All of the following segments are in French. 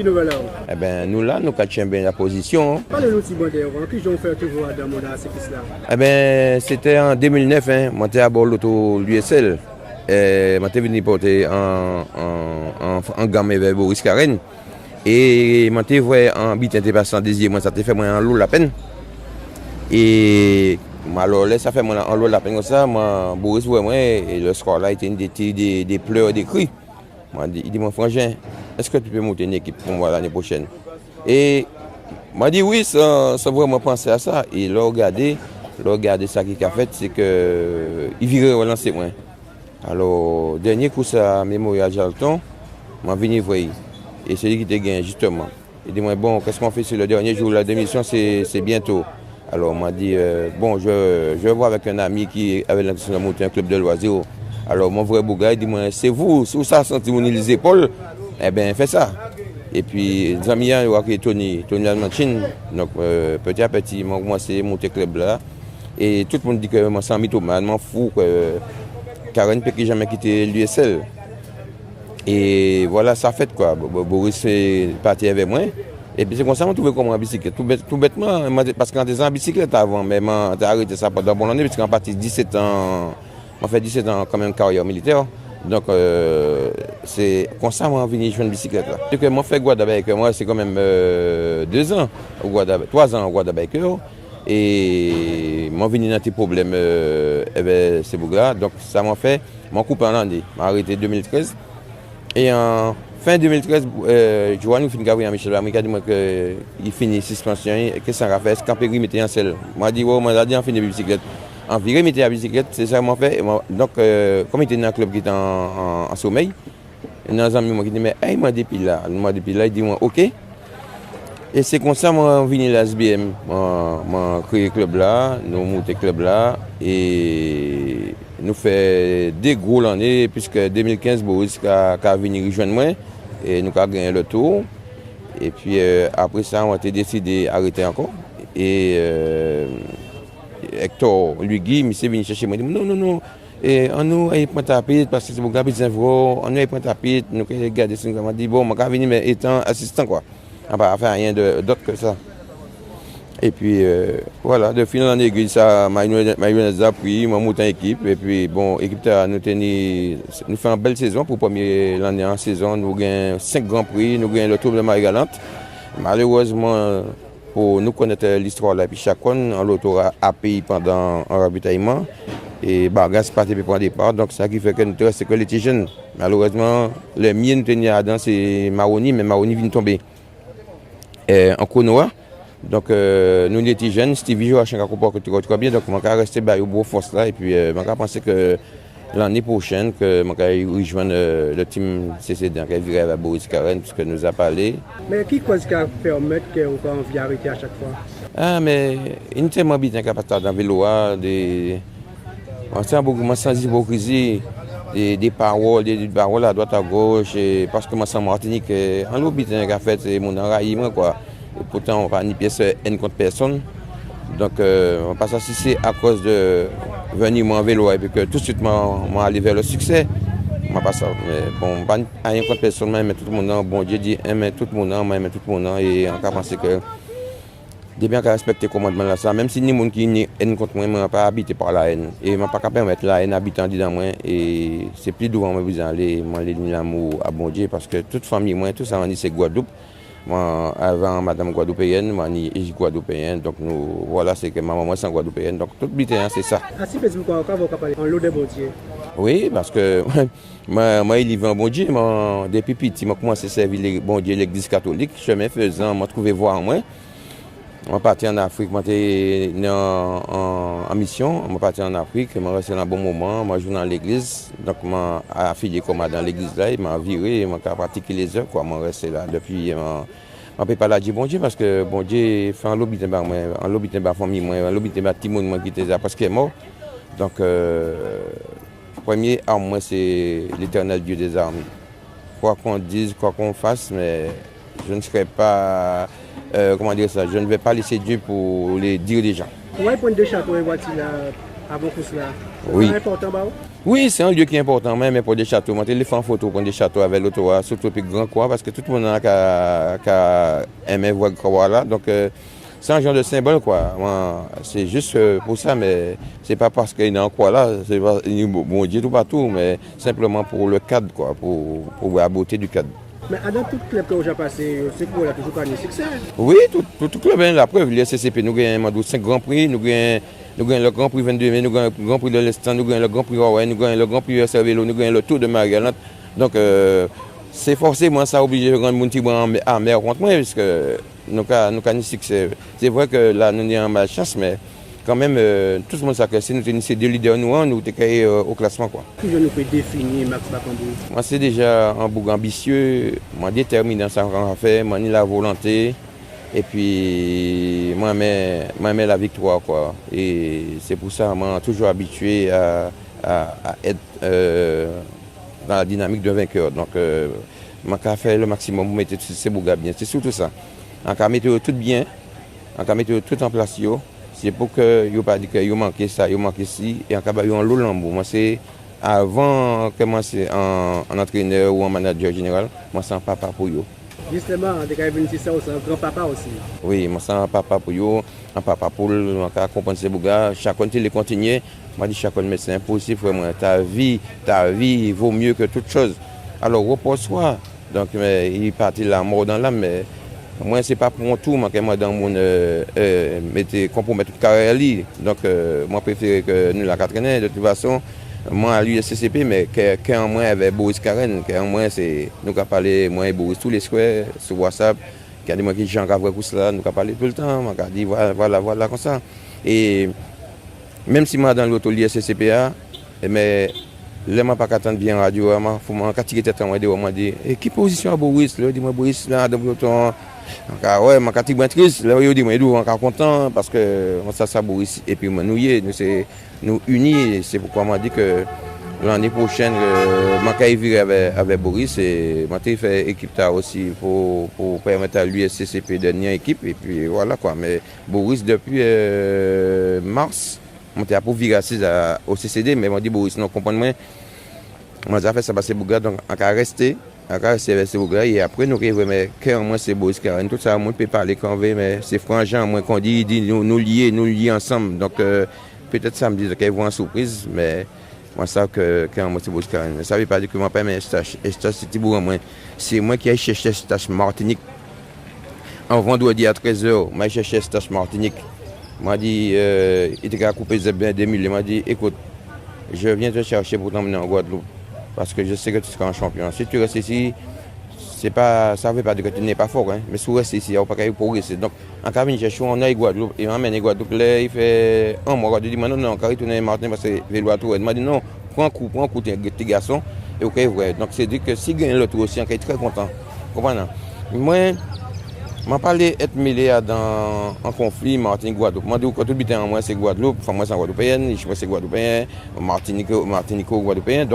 Qui nous va là? Eh ben, nous là, nous cachons bien la position. Parlez-nous de Bandère, qui ont fait toujours dans mon là? Eh ben, c'était en 2009, hein. Moi, j'étais à bord de l'auto l'USL. Moi, j'étais venu porter en gamme vers Boris Karen. Et moi, j'étais vu en bit intéressant désir, moi, ça t'a fait moi en l'eau la peine. Et alors là, ça fait moi en l'eau la peine comme ça. Moi, Boris voit moi, et le score là était des pleurs, des cris. Il dit, mon frangin, est-ce que tu peux monter une équipe pour moi l'année prochaine? Et m'a dit oui, sans vraiment penser à ça. Et là, regardez ça qu'il a fait, c'est qu'il virait relancer moi. Alors, dernier coup, ça, Mémorial Jalton, m'a venu voir. Et c'est lui qui te gagne, justement. Il dit, bon, qu'est-ce qu'on fait sur le dernier jour de la démission, c'est bientôt. Alors, on m'a dit, bon, je vais voir avec un ami qui avait l'intention de monter un club de loisirs. Alors, mon vrai Bouga, il dit, c'est vous, si vous avez senti les épaules, eh bien, faites ça. Et puis, les amis, il y a Tony Almachine. Donc, petit à petit, moi, commencé à monter le club là. Et tout le monde dit que moi, c'est un mythomane, je m'en fous. Karen ne peut jamais quitter l'USL. Et voilà, ça fait quoi. Boris est parti avec moi. Et puis, c'est comme ça que je trouvais comme en bicyclette. Tout bêtement, parce que quand j'étais en bicyclette avant, mais j'ai arrêté ça pendant bon année, parce qu'en partie 17 ans. On fait 17 ans quand même carrière militaire. Donc c'est comme ça qu'on vient jouer une bicyclette là. Ce que moi fait Guadaba avec moi, c'est quand même 2 ans, 3 ans au Guadaba avec eux. Et moi venu dans des problèmes avec ces bougas. Donc ça m'a fait mon couple en année. J'ai arrêté 2013. Et en fin 2013, Joanne finit Gabriel Michel Amérique a dit qu'il finit suspension. Qu'est-ce que ça va faire? Campéry mettait en selle. Moi dit on a dit on finit la bicyclette. En virée, mettre la bicyclette, c'est ça que moi fait. Donc, comme il était dans un club qui était en sommeil, il y a un ami qui dit, mais il m'a depuis là. Il dit, ok. Et c'est comme ça que moi, je venu à l'SBM. Moi, créé le club là, nous monté le club là. Et nous fait des gros l'année, puisque 2015, Boris a venu rejoindre moi. Et nous avons gagné le tour. Et puis, après ça, on a décidé d'arrêter encore. Et Hector, lui, Guy, il s'est venu chercher moi. Il dit non. Et on nous a pris tapis parce que c'est beaucoup de infos. On nous a pris tapis, nous avons regardé ça. On a dit bon, je vais venir, mais étant assistant quoi. On va faire rien d'autre que ça. Et puis voilà, de fil en aiguille, ça m'a appris, m'a monté en équipe. Et puis bon, l'équipe nous fait une belle saison pour l'année en saison. Nous gagnons 5 grands prix, nous gagnons le Tour de Marie-Galante. Malheureusement, pour nous connaître l'histoire là, puis chacun en l'auto a payé pendant un ravitaillement et Bargas parti pour un départ. Donc ça qui fait que nous restons que les petits jeunes. Malheureusement, les miens nous tenaient à danser Maroni, mais Maroni vient tomber en Konoa. Donc nous les petits jeunes, Stevie joue à Changakopo très bien, donc on va rester au beau force là et puis on va penser que l'année prochaine que on va rejoindre le team CCD qui virait avec Boris Karen puisque nous a parlé. Mais qui cause qui permet qu'on a envie d'arrêter à chaque fois? Ah mais il est tellement bien capable dans le vélo, on sent beaucoup sans hypocrisie, des paroles à droite à gauche, et parce que moi en Martinique, en l'habitant qu'a fait c'est mon enraillement quoi. Et pourtant on va ni pièce haine contre personne. Donc on passe à si c'est à cause de venir en vélo et puis que tout de suite moi aller vers le succès. Moi pas ça. Mais bon, pas rien contre personne, mais tout le monde, bon Dieu dit aimer tout le monde, moi aimer tout le monde et on peut penser que de bien qu'à respecter le commandement là ça, même si ni monde qui ni haine contre moi, moi pas habité par la haine et moi pas capable mettre la haine habitant dedans moi et c'est plus devant moi vous aller l'amour à bon Dieu parce que toute famille moi tout ça on dit c'est Guadeloupe. Moi, avant madame guadeloupéenne, moi ni guadeloupéenne, donc nous voilà c'est que ma maman c'est guadeloupéenne, donc tout bitin c'est ça. Ah si Facebook quand vous parlez en l'eau de bon Dieu. Oui, parce que moi il vivait en bon Dieu, moi depuis petit moi commencé à servir les bon Dieu l'église catholique, chemin faisant, moi trouvé voir en moi. Je suis parti en Afrique, je suis en mission, je suis parti en Afrique, je suis resté un bon moment, je joue dans l'église, donc je suis affilié comme dans l'église là, je suis viré, je suis pratiqué les heures, je suis resté là depuis. Je ne peux pas la dire bon Dieu parce que bon Dieu fait un lobby de ma famille, un lobby de ma Timon qui était là parce qu'il est mort. Donc, premier arme, c'est l'éternel Dieu des armées. Quoi qu'on dise, quoi qu'on fasse, mais je ne serai pas. Comment dire ça, je ne vais pas laisser Dieu pour les dire des gens. Ouais, point de chat, ouais, voici là, avant tout cela. Oui. C'est important, bah? Oui, c'est un lieu qui est important, même pour des châteaux. Moi, je les fais en photo pour des châteaux avec l'auto, surtout plus grand quoi, parce que tout le monde a aimé voir quoi là. Donc, c'est un genre de symbole, quoi. C'est juste pour ça, mais c'est pas parce qu'il y a un quoi là, c'est pas bon Dieu tout partout, mais simplement pour le cadre, quoi, pour voir la beauté du cadre. Mais dans tout club que j'ai passé, c'est pour la toujours gagné succès. Oui, tout club, la preuve, le SCCP, nous avons 5 grands prix, nous avons le Grand Prix 22 mai, nous avons le Grand Prix de l'Estan, nous avons le Grand Prix Hawaii, nous avons le Grand Prix Cervelo, nous avons le Tour de Marie-Galante. Donc, c'est forcément ça obligé de rendre mon petit bras à mer contre moi, parce que nous avons succès. C'est vrai que là, nous avons malchance, mais quand même, tout le monde sait que si nous sommes deux leaders, nous sommes au classement, quoi. Qui je nous peux définir Max Bakambu? Moi, c'est déjà un bouc ambitieux, moi déterminé dans sa faire, moi la volonté. Et puis, moi, j'aime la victoire, quoi. Et c'est pour ça que je suis toujours habitué à être dans la dynamique de vainqueur. Donc, je vais faire le maximum pour mettre ces bougas bien. C'est surtout ça. On va mettre tout bien, on va mettre tout en place. C'est pour que vous ne pas dire que vous manquez ça, vous manquez ci. Et on va un lot lambeau. Moi, c'est avant de commencer en entraîneur ou en manager général, moi, c'est un papa pour vous. Justement, on est venu ça aussi, un grand-papa aussi. Oui, moi, c'est un papa pour vous, un papa pour comprendre ces bougas. Chacun les continuer. Moi, je dis chacun, mais c'est impossible, vraiment. Ta vie vaut mieux que toute chose. Alors, repose-toi. Donc, il partit la mort dans l'âme, mais moi, ce n'est pas pour mon tour, moi, dans mon compromettre toute carrière. Donc, moi, je préfère que nous la traîner de toute façon. Moi, à l'USCCP, mais qu'en moins avec Boris Karen, qu'en moins, nous avons parlé, moi et Boris, tous les soirs sur WhatsApp, qu'il y a des gens qui ont vu tout cela, nous avons parlé tout le temps, on a dit voilà, comme ça. Et même si moi, dans l'auto l'USCCPA, mais là, je ne pas attendre bien en radio, il faut m'attirer tête en radio, on dit, et quelle position à Boris? Là, dis-moi, Boris, là, dans l'auto. Ouais, je suis très triste, là, je dis, je suis content, parce que ça, Boris, et puis nous unis, c'est pourquoi on dit que l'année prochaine, je vais vivre avec Boris, et je vais faire équipe aussi pour permettre à l'USCCP de tenir équipe, et puis voilà quoi. Mais Boris, depuis mars, je suis pour virer au CCD, mais je dis, Boris, non, comprenez-moi, moi, j'ai fait ça passer Bouga, donc on va rester. Avec ces bougas et après nous rêvons mais quand moi c'est Boris Karen tout ça moi peut parler quand veut mais c'est franchement moi qu'on dit nous lier ensemble donc peut-être ça me dit qu'ils vont en surprise mais moi ça que quand moi c'est Boris Karen mais ça veut pas dire que moi pas mes stages c'était pour moi c'est moi qui ai cherché stage Martinique en vendredi à 13h moi j'ai cherché stage Martinique m'a dit il était coupé bien 2000 il m'a dit écoute je viens te chercher pour t'emmener en Guadeloupe. Parce que je sais que tu seras un champion. Si tu restes ici, ça ne veut pas dire que tu n'es pas fort. Hein? Mais si tu restes ici, il n'y a pas qu'à progresser. Donc, en cabine, on a Guadeloupe. Et on amène Guadeloupe. Là, il fait un mois. Je dis, non, quand il tourne à Martin, parce que Vélo à Tour. Il m'a dit, non, prends un coup, tes garçons. Et ok, vrai. Donc, c'est dit que s'il gagne le tour aussi, on est très content. Comprenez? Moi, je parlé être mêlé dans un conflit Martinique-Guadeloupe. Moi, je dis que tout le temps, moi, c'est Guadeloupe. Enfin, moi, c'est Guadeloupéenne. Je c'est Guadeloupéen. Martinico-Guadeloupéen.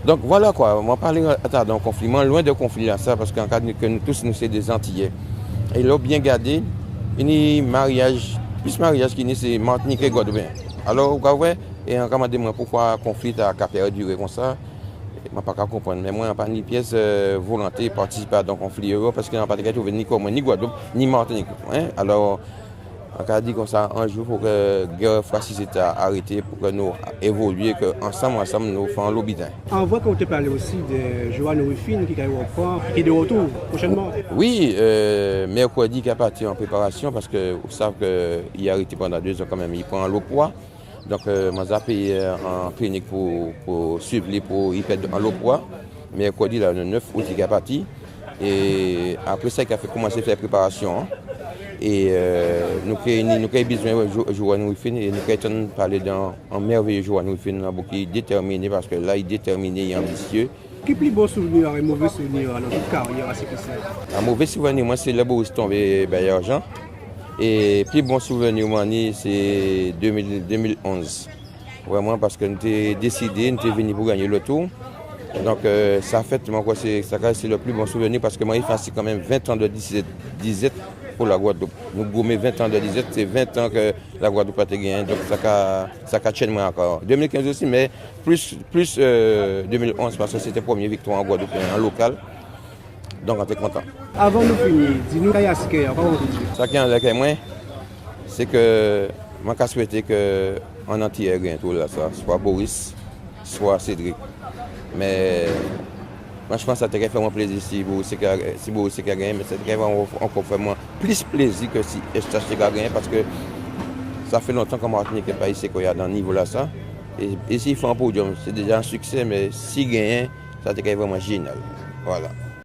Donc voilà quoi, on parle d'un conflit, loin de conflit là, ça, parce qu'en cas que nous tous nous sommes des Antillais. Et là, bien gardé, il y a mariage, plus mariage qui c'est Martinique et Guadeloupe. Alors, vous voyez, et on m'a demandé pourquoi le conflit a perdu comme ça. Je ne peux pas comprendre, mais moi, je n'ai pas ni pièce volonté de participer à un conflit parce que je n'ai pas trouvé ni Guadeloupe, ni Martinique. Hein? Alors, on a dit comme ça un jour pour que la guerre fasciste soit arrêtée, pour que nous évoluions, qu'ensemble, nous faisons l'obédience. On voit qu'on te parle aussi de Joanne Ruffin qui est de retour prochainement. Oui, mercredi qui est parti en préparation parce que vous savez qu'il a arrêté pendant 2 ans quand même, il prend le poids. Donc, moi j'ai payé en clinique pour suivre pour y perdre en poids. Mercredi, le 9 août, il est parti. Et après ça, il a commencé à faire préparation. Et nous avons besoin de Joanne Ruffin et nous avons parlé d'un merveilleux Joanne Ruffin qui est déterminé parce que là, il est déterminé et ambitieux. Quel plus beau souvenir et mauvais souvenir dans votre carrière à ce que c'est? Un mauvais souvenir, moi, c'est le Boris tombé à Argent. Et plus bon souvenir, c'est 2011. Vraiment parce que nous avons décidé, nous sommes venus pour gagner le tour. Donc ça fait, c'est le plus bon souvenir parce que moi, il fait quand même 20 ans de disette. pour la Guadeloupe. Nous gommons 20 ans de disette, c'est 20 ans que la Guadeloupe a gagné, donc ça a tenu encore. 2015 aussi, mais plus 2011 parce que c'était la première victoire en Guadeloupe en local. Donc on était content. Avant de finir, dis-nous qu'à Yasker, comment vous dites? Ça qui est avec moi, c'est que je souhaite qu'en entier gagne tout là, ça, soit Boris, soit Cédric. Mais moi, je pense que ça te fait mon plaisir si Boris a gagné, mais ça te fait encore vraiment plus plaisir que si STHC a gagné parce que ça fait longtemps que Martinique n'est pas ici qu'il y a dans ce niveau-là. Ça. Et s'il fait un podium, c'est déjà un succès, mais s'il gagne, ça te fait vraiment génial. Voilà.